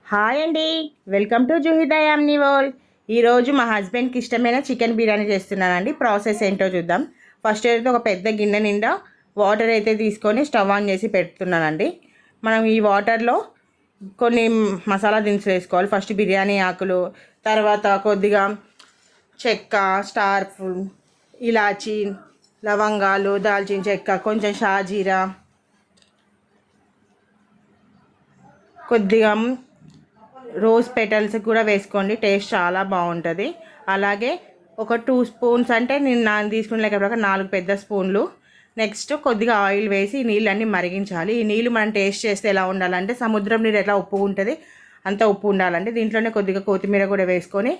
Hi అండి, welcome to జుహిదా Yamini world. ఈరోజు మా హస్బెండ్కి ఇష్టమైన చికెన్ బిర్యానీ చేస్తున్నానండి. ప్రాసెస్ ఏంటో చూద్దాం. ఫస్ట్ అయితే ఒక పెద్ద గిన్నె నిండా వాటర్ అయితే తీసుకొని స్టవ్ ఆన్ చేసి పెడుతున్నానండి. మనం ఈ వాటర్లో కొన్ని మసాలా దినుసులు వేసుకోవాలి. ఫస్ట్ బిర్యానీ ఆకులు, తర్వాత కొద్దిగా చెక్క, స్టార్ ఇలాచి, లవంగాలు, దాల్చిన చెక్క, కొంచెం షాజీరా, కొద్దిగా రోజ్ పెటల్స్ కూడా వేసుకోండి, టేస్ట్ చాలా బాగుంటుంది. అలాగే ఒక 2 స్పూన్స్ అంటే నేను తీసుకునే లెక్క ప్రకారం 4 పెద్ద స్పూన్లు. నెక్స్ట్ కొద్దిగా ఆయిల్ వేసి ఈ నీళ్ళన్నీ మరిగించాలి. ఈ నీళ్ళు మనం టేస్ట్ చేస్తే ఎలా ఉండాలంటే సముద్రం నీరు ఎట్లా ఉప్పు ఉంటుంది అంత ఉప్పు ఉండాలంటే దీంట్లోనే కొద్దిగా కొత్తిమీర కూడా వేసుకొని,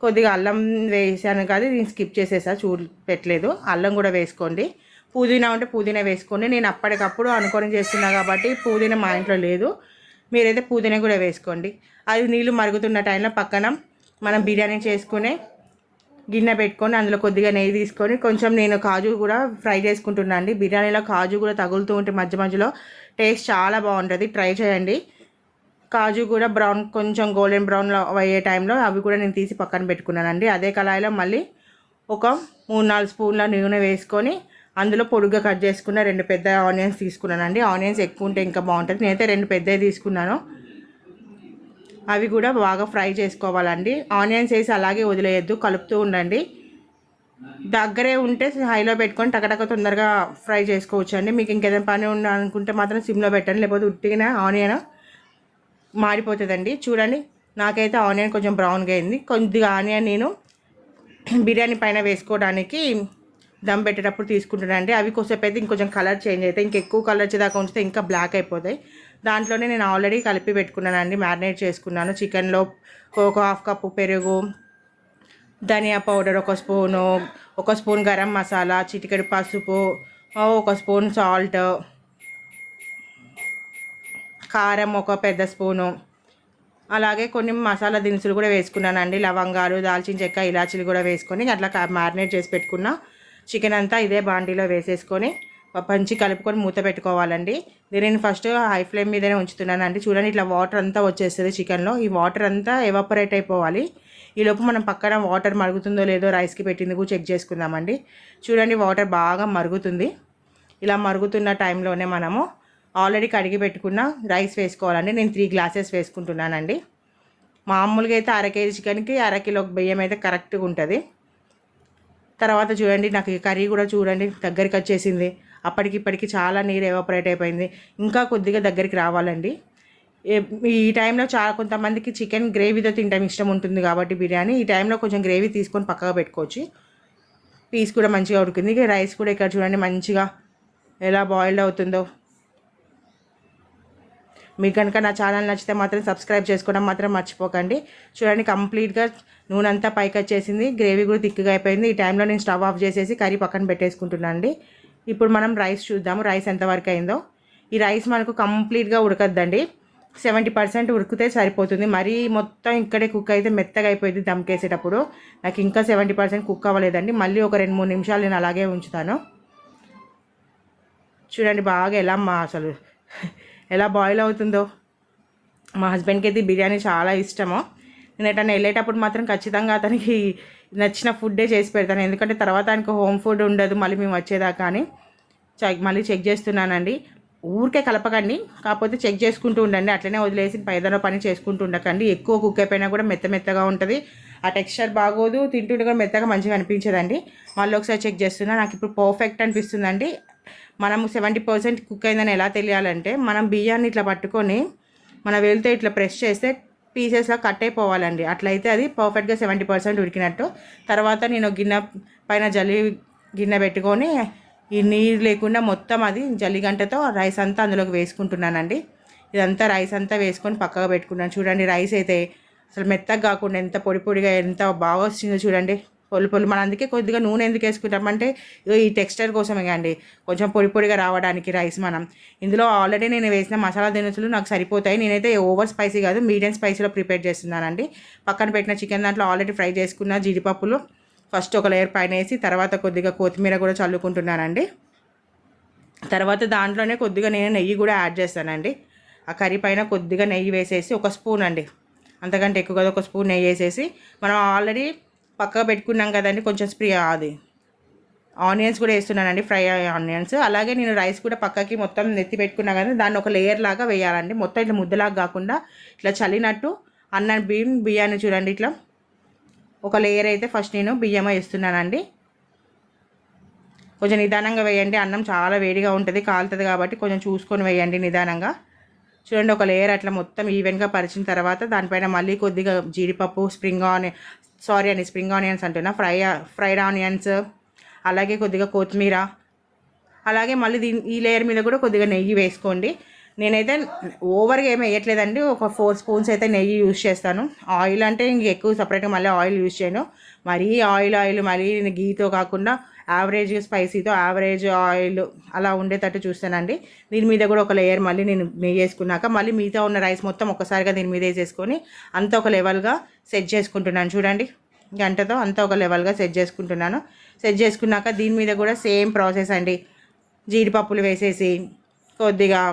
కొద్దిగా అల్లం వేసాను కాదు, నేను స్కిప్ చేసేసా, పెట్టలేదు. అల్లం కూడా వేసుకోండి. పుదీనా ఉంటే పుదీనా వేసుకోండి. నేను అప్పటికప్పుడు అనుకొని చేస్తున్నా కాబట్టి పుదీనా మా ఇంట్లో లేదు, మీరైతే పుదీనా కూడా వేసుకోండి. అది నీళ్ళు మరుగుతున్న టైంలో పక్కన మనం బిర్యానీ చేసుకునే గిన్నె పెట్టుకొని అందులో కొద్దిగా నెయ్యి తీసుకొని, కొంచెం నేను కాజు కూడా ఫ్రై చేసుకుంటున్నాను అండి. బిర్యానీలో కాజు కూడా తగులుతూ ఉంటే మధ్య మధ్యలో టేస్ట్ చాలా బాగుంటుంది, ట్రై చేయండి. కాజు కూడా బ్రౌన్, కొంచెం గోల్డెన్ బ్రౌన్లో అయ్యే టైంలో అవి కూడా నేను తీసి పక్కన పెట్టుకున్నానండి. అదే కళాయిలో మళ్ళీ ఒక 3-4 స్పూన్ల నూనె వేసుకొని అందులో పొడుగ్గా కట్ చేసుకున్న 2 పెద్ద ఆనియన్స్ తీసుకున్నానండి. ఆనియన్స్ ఎక్కువ ఉంటే ఇంకా బాగుంటుంది. నేనైతే 2 పెద్దవి తీసుకున్నాను. అవి కూడా బాగా ఫ్రై చేసుకోవాలండి. ఆనియన్స్ వేసి అలాగే వదిలేయద్దు, కలుపుతూ ఉండండి. దగ్గరే ఉంటే హైలో పెట్టుకొని టకటక తొందరగా ఫ్రై చేసుకోవచ్చు అండి. మీకు ఇంకేదైనా పని ఉండాలనుకుంటే మాత్రం సిమ్లో పెట్టండి, లేకపోతే ఉట్టిగా ఆనియన్ మాడిపోతుందండి. చూడండి, నాకైతే ఆనియన్ కొంచెం బ్రౌన్గా అయింది. కొద్దిగా ఆనియన్ నేను బిర్యానీ పైన వేసుకోవడానికి దమ్ పెట్టేటప్పుడు తీసుకుంటానండి. అవి కొద్దిసేపు అయితే ఇంకొంచెం కలర్ చేంజ్ అవుతాయి. ఇంకెక్కువ కలర్ వచ్చేదాకా ఉంచితే ఇంకా బ్లాక్ అయిపోతాయి. దాంట్లోనే నేను ఆల్రెడీ కలిపి పెట్టుకున్నానండి, మ్యారినేట్ చేసుకున్నాను. చికెన్లో ఒక 1/2 కప్పు పెరుగు, ధనియా powder 1 spoon, 1 spoon garam masala, చిటికెడు పసుపు, 1 స్పూన్ సాల్ట్, కారం 1 పెద్ద స్పూను, అలాగే కొన్ని మసాలా దినుసులు కూడా వేసుకున్నానండి. లవంగాలు, దాల్చిన చెక్క, ఇలాచీలు కూడా వేసుకొని అట్లా మ్యారినేట్ చేసి పెట్టుకున్న చికెన్ అంతా ఇదే బాండీలో వేసేసుకొని పంచి కలుపుకొని మూత పెట్టుకోవాలండి. దీనిని ఫస్ట్ హై ఫ్లేమ్ మీదనే ఉంచుతున్నానండి. చూడండి, ఇట్లా వాటర్ అంతా వచ్చేస్తుంది చికెన్లో. ఈ వాటర్ అంతా ఎవాపరేట్ అయిపోవాలి. ఈలోపు మనం పక్కన వాటర్ మరుగుతుందో లేదో రైస్కి పెట్టింది కూడా చెక్ చేసుకుందామండి. చూడండి, వాటర్ బాగా మరుగుతుంది. ఇలా మరుగుతున్న టైంలోనే మనము ఆల్రెడీ కడిగి పెట్టుకున్న రైస్ వేసుకోవాలండి. నేను 3 గ్లాసెస్ వేసుకుంటున్నానండి. మామూలుగా అయితే 1/2 కేజీ చికెన్కి 1/2 కిలో బియ్యం అయితే కరెక్ట్గా ఉంటుంది. తర్వాత చూడండి, నాకు ఈ కర్రీ కూడా చూడండి దగ్గరికి వచ్చేసింది. అప్పటికిప్పటికి చాలా నీరు ఎవాపరేట్ అయిపోయింది. ఇంకా కొద్దిగా దగ్గరికి రావాలండి. ఈ టైంలో కొంతమందికి చికెన్ గ్రేవీతో తింటాం ఇష్టం ఉంటుంది కాబట్టి బిర్యానీ ఈ టైంలో కొంచెం గ్రేవీ తీసుకొని పక్కగా పెట్టుకోవచ్చు. పీస్ కూడా మంచిగా ఉడికింది. రైస్ కూడా ఇక్కడ చూడండి మంచిగా ఎలా బాయిల్డ్ అవుతుందో. మీకు కనుక నా ఛానల్ నచ్చితే మాత్రం సబ్స్క్రైబ్ చేసుకోవడం మాత్రం మర్చిపోకండి. చూడండి, కంప్లీట్గా నూనె అంతా పైకి వచ్చేసింది, గ్రేవీ కూడా థిక్గా అయిపోయింది. ఈ టైంలో నేను స్టవ్ ఆఫ్ చేసేసి కర్రీ పక్కన పెట్టేసుకుంటున్నాను అండి. ఇప్పుడు మనం రైస్ చూద్దాము, రైస్ ఎంతవరకు అయిందో. ఈ రైస్ మనకు కంప్లీట్గా ఉడకద్దండి, 70% ఉడికితే సరిపోతుంది. మరీ మొత్తం ఇక్కడే కుక్ అయితే మెత్తగా అయిపోయింది దమ్కేసేటప్పుడు. నాకు ఇంకా 70% కుక్ అవ్వలేదండి. మళ్ళీ ఒక 2-3 నిమిషాలు నేను అలాగే ఉంచుతాను. చూడండి బాగా అసలు ఎలా బాయిల్ అవుతుందో. మా హస్బెండ్కి అయితే బిర్యానీ చాలా ఇష్టము. నేను ఎటన్నా వెళ్ళేటప్పుడు మాత్రం ఖచ్చితంగా అతనికి నచ్చిన ఫుడ్డే చేసి పెడతాను, ఎందుకంటే తర్వాత ఆయనకు హోమ్ ఫుడ్ ఉండదు మళ్ళీ మేము వచ్చేదాకా అని. మళ్ళీ చెక్ చేస్తున్నానండి. ఊరికే కలపకండి, కాకపోతే చెక్ చేసుకుంటూ ఉండండి. అట్లనే వదిలేసి ఏదైనా పని చేసుకుంటూ ఉండకండి. ఎక్కువ కుక్ అయిపోయినా కూడా మెత్తగా ఉంటుంది, ఆ టెక్స్చర్ బాగోదు, తింటుంటే కూడా మెత్తగా మంచిగా అనిపించదండి. మళ్ళీ ఒకసారి చెక్ చేస్తున్నా, నాకు ఇప్పుడు పర్ఫెక్ట్ అనిపిస్తుందండి. మనము 70% కుక్ అయిందని ఎలా తెలియాలంటే, మనం బియ్యాన్ని ఇట్లా పట్టుకొని మన వేలితో ఇట్లా ప్రెస్ చేస్తే పీసెస్లా కట్ అయిపోవాలండి. అట్లయితే అది పర్ఫెక్ట్గా 70% ఉడికినట్టు. తర్వాత నేను పైన గిన్నె పెట్టుకొని ఈ నీరు లేకుండా మొత్తం అది జల్లిగంటతో రైస్ అంతా అందులోకి వేసుకుంటున్నానండి. ఇదంతా రైస్ అంతా వేసుకొని పక్కగా పెట్టుకున్నాను. చూడండి, రైస్ అయితే అసలు మెత్తగా కాకుండా ఎంత పొడిగా ఎంత బాగా వచ్చిందో చూడండి, పొలు. మనం అందుకే కొద్దిగా నూనె ఎందుకు వేసుకుంటామంటే ఈ టెక్స్చర్ కోసమే అండి, కొంచెం పొడిగా రావడానికి రైస్. మనం ఇందులో ఆల్రెడీ నేను వేసిన మసాలా దినుసులు నాకు సరిపోతాయి. నేనైతే ఓవర్ స్పైసీ కాదు, మీడియం స్పైసీలో ప్రిపేర్ చేస్తున్నానండి. పక్కన పెట్టిన చికెన్ దాంట్లో ఆల్రెడీ ఫ్రై చేసుకున్న జీడిపప్పులు ఫస్ట్ ఒక లేయర్ పైన వేసి, తర్వాత కొద్దిగా కొత్తిమీర కూడా చల్లుకుంటున్నానండి. తర్వాత దాంట్లోనే కొద్దిగా నేను నెయ్యి కూడా యాడ్ చేస్తానండి. ఆ కర్రీ పైన కొద్దిగా నెయ్యి వేసేసి, ఒక స్పూన్ అండి, అంతకంటే ఎక్కువ కదా, ఒక స్పూన్ నెయ్యి వేసేసి, మనం ఆల్రెడీ పక్కగా పెట్టుకున్నాం కదండి కొంచెం అది ఆనియన్స్ కూడా వేస్తున్నానండి, ఫ్రై ఆనియన్స్. అలాగే నేను రైస్ కూడా పక్కకి మొత్తం నెత్తి పెట్టుకున్నా కానీ దాన్ని ఒక లేయర్ లాగా వేయాలండి, మొత్తం ఇట్లా ముద్దలాగా కాకుండా ఇట్లా చల్లినట్టు. బియ్యాన్ని చూడండి ఇట్లా ఒక లేయర్ అయితే ఫస్ట్ నేను బియ్యం వేస్తున్నానండి. కొంచెం నిదానంగా వేయండి, అన్నం చాలా వేడిగా ఉంటుంది, కాలుతుంది కాబట్టి కొంచెం చూసుకొని వేయండి నిదానంగా. చూడండి ఒక లేయర్ అట్లా మొత్తం ఈవెన్గా పరిచిన తర్వాత దానిపైన మళ్ళీ కొద్దిగా జీడిపప్పు, స్ప్రింగ్ ఆనియన్స్ అంటున్నా, ఫ్రైడ్ ఆనియన్స్, అలాగే కొద్దిగా కొత్తిమీర, అలాగే మళ్ళీ ఈ లేయర్ మీద కూడా కొద్దిగా నెయ్యి వేసుకోండి. నేనైతే ఓవర్గా ఏమి వేయట్లేదండి, ఒక 4 స్పూన్స్ అయితే నెయ్యి యూజ్ చేస్తాను. ఆయిల్ అంటే ఇంక ఎక్కువ సపరేట్గా మళ్ళీ ఆయిల్ యూజ్ చేయను. మరీ ఆయిల్ మరీ గీతో కాకుండా యావరేజ్ స్పైసీతో యావరేజ్ ఆయిల్ అలా ఉండేటట్టు చూస్తానండి. దీని మీద కూడా ఒక లేయర్ మళ్ళీ నేను నెయ్యి వేసుకున్నాక మళ్ళీ మిగతా ఉన్న రైస్ మొత్తం ఒక్కసారిగా దీని మీద వేసేసుకొని అంతా ఒక లెవెల్గా సెట్ చేసుకుంటున్నాను. చూడండి గంటతో అంతా ఒక లెవెల్గా సెట్ చేసుకుంటున్నాను. సెట్ చేసుకున్నాక దీని మీద కూడా సేమ్ ప్రాసెస్ అండి, జీడిపప్పులు వేసేసి కొద్దిగా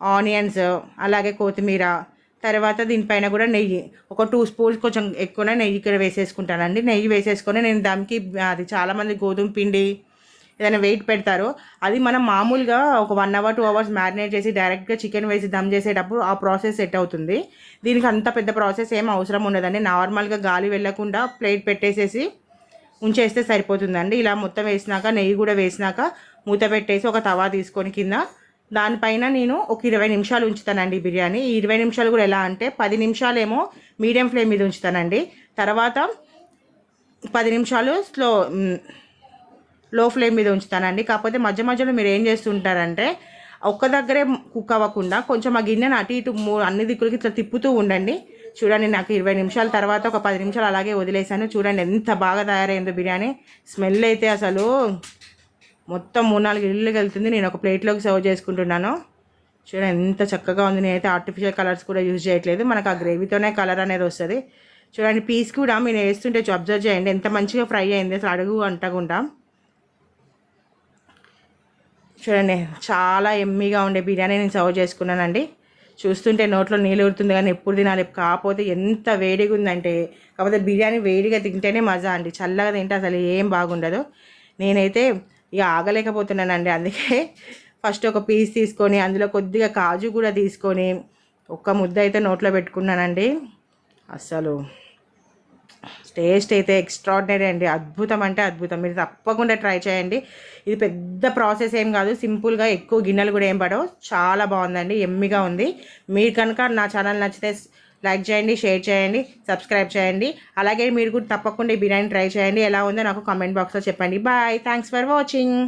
ఆనియన్స్, అలాగే కొత్తిమీర, తర్వాత దీనిపైన కూడా నెయ్యి ఒక 2 స్పూన్స్ కొంచెం ఎక్కువనే నెయ్యి ఇక్కడ వేసేసుకుంటానండి. నెయ్యి వేసేసుకొని నేను దానికి అది చాలామంది గోధుమ పిండి ఏదైనా వెయిట్ పెడతారు, అది మనం మామూలుగా ఒక 1 అవర్ 2 అవర్స్ మ్యారినేట్ చేసి డైరెక్ట్గా చికెన్ వేసి దమ్ చేసేటప్పుడు ఆ ప్రాసెస్ సెట్ అవుతుంది. దీనికి అంత పెద్ద ప్రాసెస్ ఏం అవసరం ఉండదండి, నార్మల్గా గాలి వెళ్ళకుండా ప్లేట్ పెట్టేసేసి ఉంచేస్తే సరిపోతుందండి. ఇలా మొత్తం వేసినాక నెయ్యి కూడా వేసినాక మూత పెట్టేసి ఒక తవా తీసుకొని కింద దానిపైన నేను ఒక 20 నిమిషాలు ఉంచుతానండి బిర్యానీ. ఈ 20 నిమిషాలు కూడా ఎలా అంటే 10 నిమిషాలేమో మీడియం ఫ్లేమ్ మీద ఉంచుతానండి, తర్వాత 10 నిమిషాలు లో ఫ్లేమ్ మీద ఉంచుతానండి. కాకపోతే మధ్య మధ్యలో మీరు ఏం చేస్తుంటారంటే ఒక్క దగ్గరే కుక్ అవ్వకుండా కొంచెం ఆ గిన్నెను అటు ఇటు అన్ని దిక్కులకి ఇట్లా తిప్పుతూ ఉండండి. చూడండి నాకు 20 నిమిషాల తర్వాత ఒక 10 నిమిషాలు అలాగే వదిలేసాను. చూడండి ఎంత బాగా తయారైందో బిర్యానీ. స్మెల్ అయితే అసలు మొత్తం 3-4 ఇళ్ళకి వెళ్తుంది. నేను ఒక ప్లేట్లోకి సర్వ్ చేసుకుంటున్నాను. చూడండి ఎంత చక్కగా ఉంది. నేనైతే ఆర్టిఫిషియల్ కలర్స్ కూడా యూజ్ చేయట్లేదు, మనకు ఆ గ్రేవీతోనే కలర్ అనేది వస్తుంది. చూడండి పీస్ కూడా మీరు వేస్తుంటే అబ్జర్వ్ చేయండి ఎంత మంచిగా ఫ్రై అయింది, అసలు అడుగు అంటకుండా. చూడండి చాలా ఎమ్మీగా ఉండే బిర్యానీ నేను సర్వ్ చేసుకున్నానండి. చూస్తుంటే నోట్లో నీళ్ళు ఊరుతుంది కానీ ఎప్పుడు తినాలి, కాకపోతే ఎంత వేడిగా ఉందంటే. కాకపోతే బిర్యానీ వేడిగా తింటేనే మజా అండి, చల్లగా తింటే అసలు ఏం బాగుండదు. నేనైతే ఇక ఆగలేకపోతున్నానండి, అందుకే ఫస్ట్ ఒక పీస్ తీసుకొని అందులో కొద్దిగా కాజు కూడా తీసుకొని ఒక్క ముద్ద అయితే నోట్లో పెట్టుకున్నానండి. అసలు టేస్ట్ అయితే ఎక్స్ట్రాడినరీ అండి, అద్భుతం అంటే అద్భుతం. మీరు తప్పకుండా ట్రై చేయండి. ఇది పెద్ద ప్రాసెస్ ఏం కాదు, సింపుల్గా, ఎక్కువ గిన్నెలు కూడా ఏం పడవు, చాలా బాగుందండి, ఎమ్మిగా ఉంది. మీరు కనుక నా ఛానల్ నచ్చితే లైక్ చేయండి, షేర్ చేయండి, సబ్స్క్రైబ్ చేయండి. అలాగే మీరు కూడా తప్పకుండా ఈ బిర్యానీ ట్రై చేయండి, ఎలా ఉందో నాకు కామెంట్ బాక్స్లో చెప్పండి. Bye, thanks for watching.